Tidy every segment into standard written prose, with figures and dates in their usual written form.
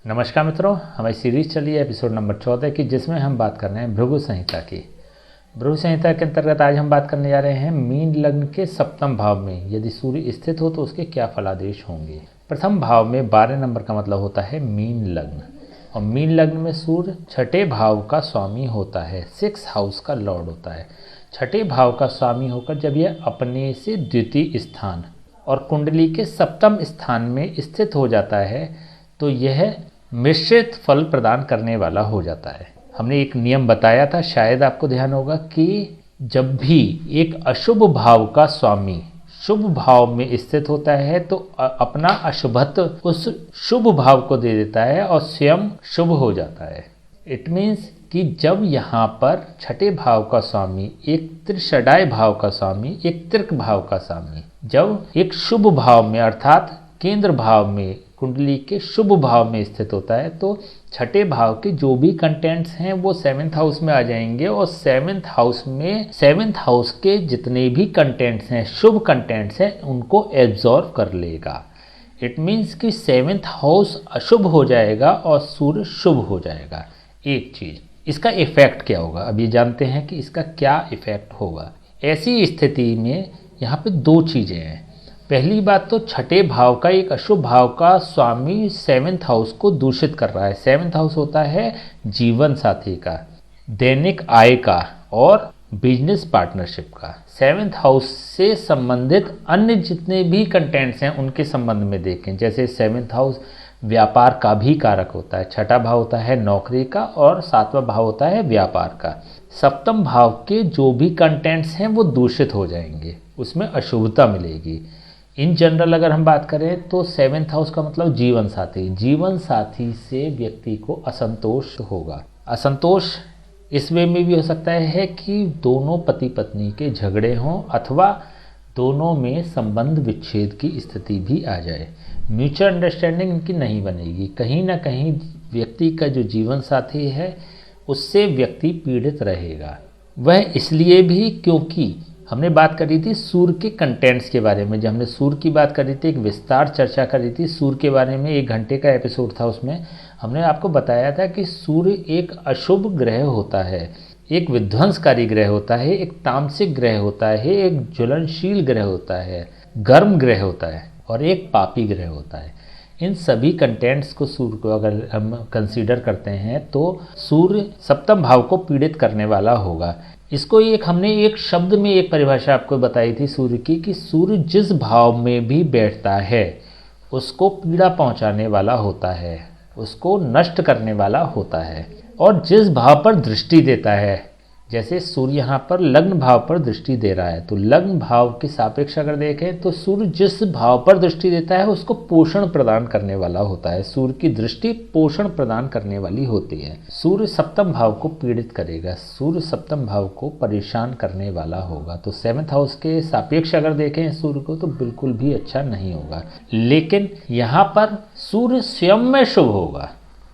नमस्कार मित्रों, हमारी सीरीज चली है एपिसोड नंबर 14 की, जिसमें हम बात कर रहे हैं भृगु संहिता की। भृगु संहिता के अंतर्गत आज हम बात करने जा रहे हैं मीन लग्न के सप्तम भाव में यदि सूर्य स्थित हो तो उसके क्या फलादेश होंगे। प्रथम भाव में 12 नंबर का मतलब होता है मीन लग्न, और मीन लग्न में सूर्य छठे भाव का स्वामी होता है, 6 हाउस का लॉर्ड होता है। छठे भाव का स्वामी होकर जब यह अपने से द्वितीय स्थान और कुंडली के सप्तम स्थान में स्थित हो जाता है तो यह मिश्रित फल प्रदान करने वाला हो जाता है। हमने एक नियम बताया था, शायद आपको ध्यान होगा, कि जब भी एक अशुभ भाव का स्वामी शुभ भाव में स्थित होता है तो अपना अशुभत्व उस शुभ भाव को दे देता है और स्वयं शुभ हो जाता है। इट मीन्स कि जब यहाँ पर छठे भाव का स्वामी, एक त्रिषडाय भाव का स्वामी, एक त्रिक भाव का स्वामी जब एक शुभ भाव में अर्थात केंद्र भाव में, कुंडली के शुभ भाव में स्थित होता है तो छठे भाव के जो भी कंटेंट्स हैं वो 7th हाउस में आ जाएंगे, और 7th हाउस में 7th हाउस के जितने भी कंटेंट्स हैं, शुभ कंटेंट्स हैं, उनको एब्जॉर्व कर लेगा। इट मीन्स कि 7th हाउस अशुभ हो जाएगा और सूर्य शुभ हो जाएगा। एक चीज, इसका इफेक्ट क्या होगा, अब ये जानते हैं कि इसका क्या इफेक्ट होगा। ऐसी स्थिति में यहाँ पे 2 चीजें हैं। पहली बात तो छठे भाव का एक अशुभ भाव का स्वामी 7th हाउस को दूषित कर रहा है। 7th हाउस होता है जीवन साथी का, दैनिक आय का और बिजनेस पार्टनरशिप का। 7th हाउस से संबंधित अन्य जितने भी कंटेंट्स हैं उनके संबंध में देखें, जैसे 7th हाउस व्यापार का भी कारक होता है, छठा भाव होता है नौकरी का और 7वां भाव होता है व्यापार का। सप्तम भाव के जो भी कंटेंट्स हैं वो दूषित हो जाएंगे, उसमें अशुभता मिलेगी। इन जनरल अगर हम बात करें तो 7th हाउस का मतलब जीवन साथी। जीवन साथी से व्यक्ति को असंतोष होगा। असंतोष इस वे में भी हो सकता है कि दोनों पति पत्नी के झगड़े हों अथवा दोनों में संबंध विच्छेद की स्थिति भी आ जाए। म्यूचुअल अंडरस्टैंडिंग इनकी नहीं बनेगी। कहीं ना कहीं व्यक्ति का जो जीवन साथी है उससे व्यक्ति पीड़ित रहेगा। वह इसलिए भी क्योंकि हमने बात करी थी सूर्य के कंटेंट्स के बारे में। जब हमने सूर्य की बात करी थी, एक विस्तार चर्चा करी थी सूर्य के बारे में, 1 घंटे का एपिसोड था, उसमें हमने आपको बताया था कि सूर्य एक अशुभ ग्रह होता है, एक विध्वंसकारी ग्रह होता है, एक तामसिक ग्रह होता है, एक ज्वलनशील ग्रह होता है, गर्म ग्रह होता है और एक पापी ग्रह होता है। इन सभी कंटेंट्स को सूर्य को अगर हम कंसीडर करते हैं तो सूर्य सप्तम भाव को पीड़ित करने वाला होगा। इसको हमने एक शब्द में एक परिभाषा आपको बताई थी सूर्य की, कि सूर्य जिस भाव में भी बैठता है उसको पीड़ा पहुंचाने वाला होता है, उसको नष्ट करने वाला होता है। और जिस भाव पर दृष्टि देता है, जैसे सूर्य यहाँ पर लग्न भाव पर दृष्टि दे रहा है, तो लग्न भाव के सापेक्ष अगर देखें तो सूर्य जिस भाव पर दृष्टि देता है उसको पोषण प्रदान करने वाला होता है। सूर्य की दृष्टि पोषण प्रदान करने वाली होती है। सूर्य सप्तम भाव को पीड़ित करेगा, सूर्य सप्तम भाव को परेशान करने वाला होगा। तो 7th हाउस के सापेक्ष अगर देखें सूर्य को तो बिल्कुल भी अच्छा नहीं होगा। लेकिन यहाँ पर सूर्य स्वयं में शुभ होगा,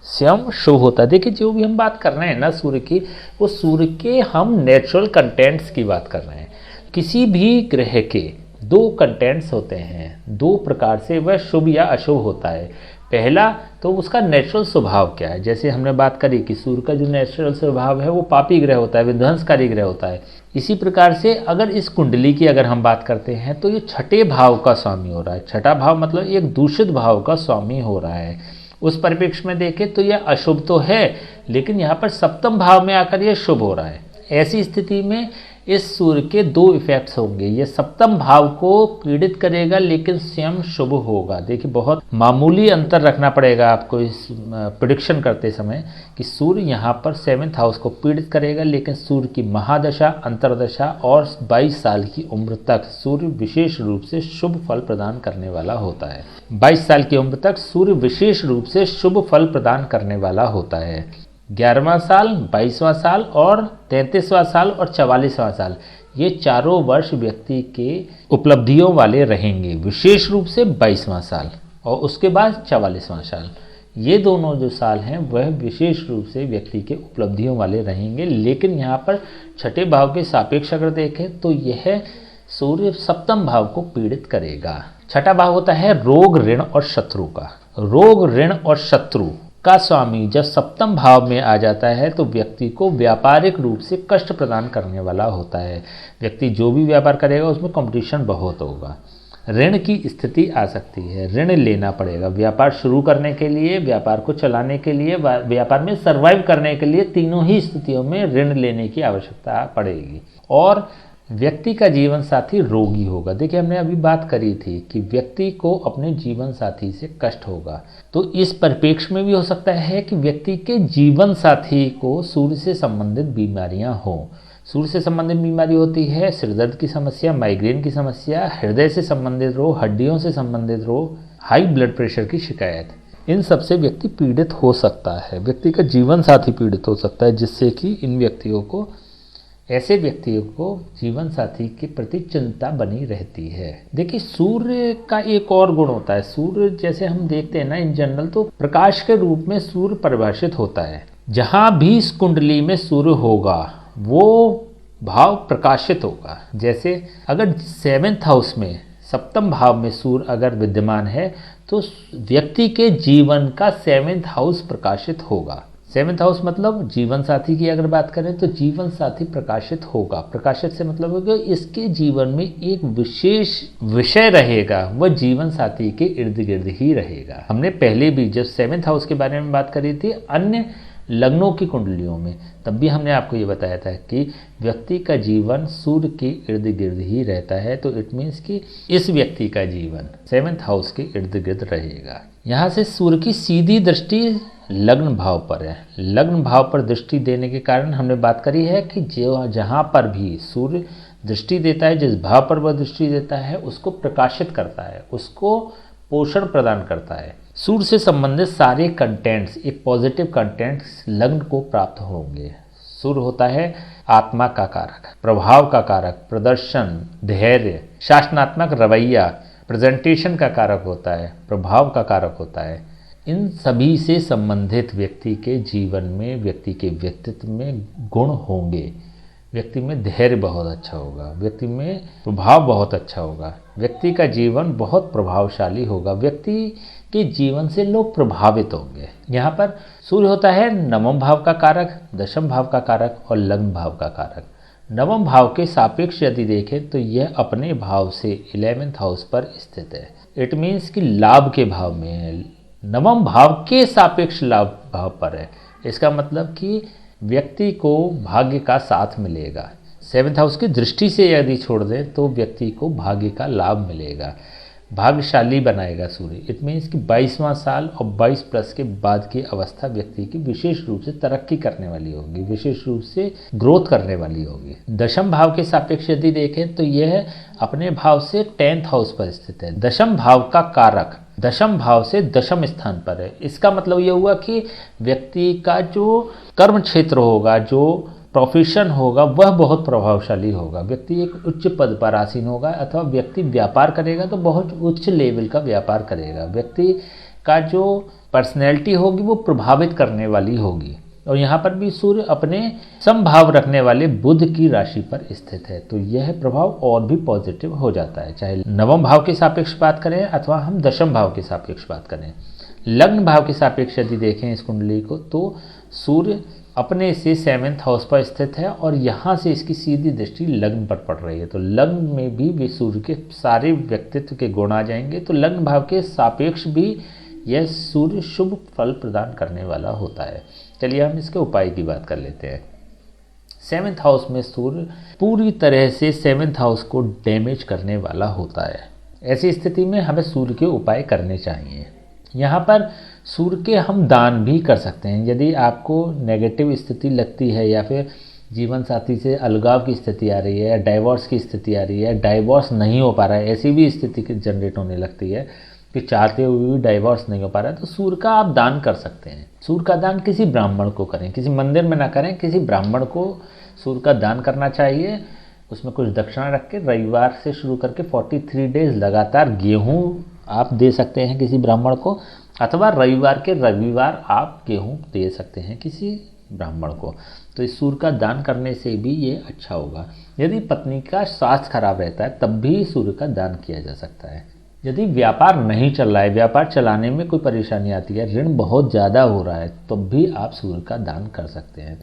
स्वयं शुभ होता है। देखिए, जो भी हम बात कर रहे हैं ना सूर्य की, वो सूर्य के हम नेचुरल कंटेंट्स की बात कर रहे हैं। किसी भी ग्रह के 2 कंटेंट्स होते हैं, 2 प्रकार से वह शुभ या अशुभ होता है। पहला तो उसका नेचुरल स्वभाव क्या है, जैसे हमने बात करी कि सूर्य का जो नेचुरल स्वभाव है वो पापी ग्रह होता है, विध्वंसकारी ग्रह होता है। इसी प्रकार से अगर इस कुंडली की अगर हम बात करते हैं तो ये छठे भाव का स्वामी हो रहा है। छठा भाव मतलब एक दूषित भाव का स्वामी हो रहा है। उस परिप्रेक्ष्य में देखें तो यह अशुभ तो है, लेकिन यहाँ पर सप्तम भाव में आकर यह शुभ हो रहा है। ऐसी स्थिति में इस सूर्य के 2 इफेक्ट्स होंगे। ये सप्तम भाव को पीड़ित करेगा लेकिन स्वयं शुभ होगा। देखिए, बहुत मामूली अंतर रखना पड़ेगा आपको इस प्रेडिक्शन करते समय कि सूर्य यहाँ पर 7th हाउस को पीड़ित करेगा, लेकिन सूर्य की महादशा, अंतरदशा और 22 साल की उम्र तक सूर्य विशेष रूप से शुभ फल प्रदान करने वाला होता है। 22 साल की उम्र तक सूर्य विशेष रूप से शुभ फल प्रदान करने वाला होता है। 11वां साल, 22वां साल और 33वां साल और 44वां साल, ये चारों वर्ष व्यक्ति के उपलब्धियों वाले रहेंगे। विशेष रूप से 22वां साल और उसके बाद 44वां साल, ये दोनों जो साल हैं वह विशेष रूप से व्यक्ति के उपलब्धियों वाले रहेंगे। लेकिन यहाँ पर छठे भाव के सापेक्ष अगर देखें तो यह सूर्य सप्तम भाव को पीड़ित करेगा। छठा भाव होता है रोग, ऋण और शत्रु का। रोग, ऋण और शत्रु का स्वामी जब सप्तम भाव में आ जाता है तो व्यक्ति को व्यापारिक रूप से कष्ट प्रदान करने वाला होता है। व्यक्ति जो भी व्यापार करेगा उसमें कंपटीशन बहुत होगा। ऋण की स्थिति आ सकती है, ऋण लेना पड़ेगा व्यापार शुरू करने के लिए, व्यापार को चलाने के लिए, व्यापार में सर्वाइव करने के लिए तीनों ही स्थितियों में ऋण लेने की आवश्यकता पड़ेगी। और व्यक्ति का जीवन साथी रोगी होगा। देखिए हमने अभी बात करी थी कि व्यक्ति को अपने जीवन साथी से कष्ट होगा, तो इस परिप्रेक्ष्य में भी हो सकता है कि व्यक्ति के जीवन साथी को सूर्य से संबंधित बीमारियां हों। सूर्य से संबंधित बीमारी होती है सिरदर्द की समस्या, माइग्रेन की समस्या, हृदय से संबंधित रोग, हड्डियों से संबंधित रोग, हाई ब्लड प्रेशर की शिकायत। इन सब से व्यक्ति पीड़ित हो सकता है, व्यक्ति का जीवन साथी पीड़ित हो सकता है, जिससे कि ऐसे व्यक्तियों को जीवन साथी के प्रति चिंता बनी रहती है। देखिए सूर्य का एक और गुण होता है, सूर्य जैसे हम देखते हैं ना इन जनरल, तो प्रकाश के रूप में सूर्य परिभाषित होता है। जहाँ भी इस कुंडली में सूर्य होगा वो भाव प्रकाशित होगा। जैसे अगर 7th हाउस में, सप्तम भाव में सूर्य अगर विद्यमान है तो व्यक्ति के जीवन का 7th हाउस प्रकाशित होगा। 7th हाउस मतलब जीवन साथी की अगर बात करें तो जीवन साथी प्रकाशित होगा। प्रकाशित से मतलब होगा इसके जीवन में एक विशेष विषय रहेगा, वह जीवन साथी के इर्द गिर्द ही रहेगा। हमने पहले भी जब 7th हाउस के बारे में बात करी थी अन्य लग्नों की कुंडलियों में, तब भी हमने आपको ये बताया था कि व्यक्ति का जीवन सूर्य के इर्द गिर्द ही रहता है। तो इट मीन्स कि इस व्यक्ति का जीवन 7th हाउस के इर्द गिर्द रहेगा। यहाँ से सूर्य की सीधी दृष्टि लग्न भाव पर है। लग्न भाव पर दृष्टि देने के कारण हमने बात करी है कि जहाँ पर भी सूर्य दृष्टि देता है, जिस भाव पर वह दृष्टि देता है उसको प्रकाशित करता है, उसको पोषण प्रदान करता है। सूर्य से संबंधित सारे कंटेंट्स, एक पॉजिटिव कंटेंट्स लग्न को प्राप्त होंगे। सूर्य होता है आत्मा का कारक, प्रभाव का कारक, प्रदर्शन, धैर्य, शासनात्मक रवैया, प्रेजेंटेशन का कारक होता है, प्रभाव का कारक होता है। इन सभी से संबंधित व्यक्ति के जीवन में, व्यक्ति के व्यक्तित्व में गुण होंगे। व्यक्ति में धैर्य बहुत अच्छा होगा, व्यक्ति में प्रभाव बहुत अच्छा होगा, व्यक्ति का जीवन बहुत प्रभावशाली होगा, व्यक्ति के जीवन से लोग प्रभावित होंगे। यहाँ पर सूर्य होता है 9वें भाव का कारक, 10वें भाव का कारक और लग्न भाव का कारक। 9वें भाव के सापेक्ष यदि देखें तो यह अपने भाव से 11th हाउस पर स्थित है। इट मीन्स कि लाभ के भाव में है, 9वें भाव के सापेक्ष लाभ भाव पर है। इसका मतलब कि व्यक्ति को भाग्य का साथ मिलेगा। 7th हाउस की दृष्टि से यदि छोड़ दें तो व्यक्ति को भाग्य का लाभ मिलेगा, भाग्यशाली बनाएगा सूर्य। इट मीन्स कि 22वां साल और 22 प्लस के बाद की अवस्था व्यक्ति की विशेष रूप से तरक्की करने वाली होगी, विशेष रूप से ग्रोथ करने वाली होगी। 10वें भाव के सापेक्ष यदि देखें तो यह अपने भाव से 10th हाउस पर स्थित है। 10वें भाव का कारक 10वें भाव से 10वें स्थान पर है। इसका मतलब यह हुआ कि व्यक्ति का जो कर्म क्षेत्र होगा, जो प्रोफेशन होगा, वह बहुत प्रभावशाली होगा। व्यक्ति एक उच्च पद पर आसीन होगा, अथवा व्यक्ति व्यापार करेगा तो बहुत उच्च लेवल का व्यापार करेगा। व्यक्ति का जो पर्सनैलिटी होगी वो प्रभावित करने वाली होगी। और यहाँ पर भी सूर्य अपने समभाव रखने वाले बुध की राशि पर स्थित है, तो यह प्रभाव और भी पॉजिटिव हो जाता है, चाहे 9वें भाव के सापेक्ष बात करें अथवा हम 10वें भाव के सापेक्ष बात करें। लग्न भाव के सापेक्ष यदि देखें इस कुंडली को तो सूर्य अपने से 7th हाउस पर स्थित है और यहाँ से इसकी सीधी दृष्टि लग्न पर पड़ रही है। तो लग्न में भी सूर्य के सारे व्यक्तित्व के गुण आ जाएंगे। तो लग्न भाव के सापेक्ष भी यह सूर्य शुभ फल प्रदान करने वाला होता है। चलिए हम इसके उपाय की बात कर लेते हैं। 7th हाउस में सूर्य पूरी तरह से 7th हाउस को डैमेज करने वाला होता है। ऐसी स्थिति में हमें सूर्य के उपाय करने चाहिए। यहाँ पर सूर्य के हम दान भी कर सकते हैं। यदि आपको नेगेटिव स्थिति लगती है या फिर जीवन साथी से अलगाव की स्थिति आ रही है या डाइवोर्स की स्थिति आ रही है, डाइवोर्स नहीं हो पा रहा है, ऐसी भी स्थिति जनरेट होने लगती है कि चाहते हुए भी डाइवोर्स नहीं हो पा रहा है, तो सूर्य का आप दान कर सकते हैं। सूर्य का दान किसी ब्राह्मण को करें, किसी मंदिर में ना करें, किसी ब्राह्मण को सूर्य का दान करना चाहिए। उसमें कुछ दक्षिणा रख के रविवार से शुरू करके 43 डेज लगातार गेहूँ आप दे सकते हैं किसी ब्राह्मण को, अथवा रविवार के रविवार आप गेहूँ दे सकते हैं किसी ब्राह्मण को। तो इस सूर्य का दान करने से भी ये अच्छा होगा। यदि पत्नी का स्वास्थ्य खराब रहता है तब भी सूर्य का दान किया जा सकता है। यदि व्यापार नहीं चल रहा है, व्यापार चलाने में कोई परेशानी आती है, ऋण बहुत ज़्यादा हो रहा है, तब भी आप सूर्य का दान कर सकते हैं।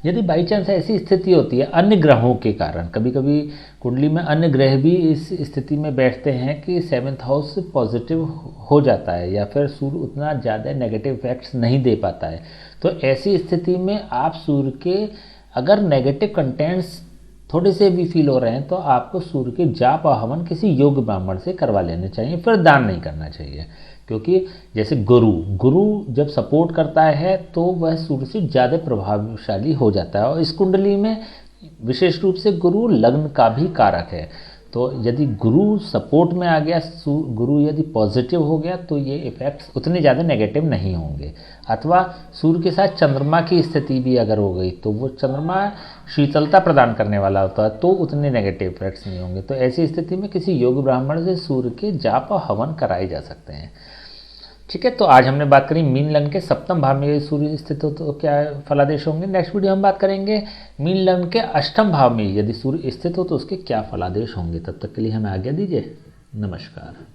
यदि बाई चांस ऐसी स्थिति होती है अन्य ग्रहों के कारण, कभी कभी कुंडली में अन्य ग्रह भी इस स्थिति में बैठते हैं कि 7th हाउस पॉजिटिव हो जाता है या फिर सूर्य उतना ज़्यादा नेगेटिव इफेक्ट्स नहीं दे पाता है, तो ऐसी स्थिति में आप सूर्य के अगर नेगेटिव कंटेंट्स थोड़े से भी फील हो रहे हैं तो आपको सूर्य के जाप और हवन किसी योग्य ब्राह्मण से करवा लेने चाहिए, फिर दान नहीं करना चाहिए। क्योंकि जैसे गुरु जब सपोर्ट करता है तो वह सूर्य से ज़्यादा प्रभावशाली हो जाता है, और इस कुंडली में विशेष रूप से गुरु लग्न का भी कारक है। तो यदि गुरु सपोर्ट में आ गया, गुरु यदि पॉजिटिव हो गया, तो ये इफेक्ट्स उतने ज़्यादा नेगेटिव नहीं होंगे। अथवा सूर्य के साथ चंद्रमा की स्थिति भी अगर हो गई तो वो चंद्रमा शीतलता प्रदान करने वाला होता है, तो उतने नेगेटिव इफेक्ट्स नहीं होंगे। तो ऐसी स्थिति में किसी योग्य ब्राह्मण से सूर्य के जाप और हवन कराए जा सकते हैं। ठीक है, तो आज हमने बात करी मीन लग्न के सप्तम भाव में सूर्य स्थित हो तो क्या फलादेश होंगे। नेक्स्ट वीडियो हम बात करेंगे मीन लग्न के अष्टम भाव में यदि सूर्य स्थित हो तो उसके क्या फलादेश होंगे। तब तक के लिए हमें आज्ञा दीजिए। नमस्कार।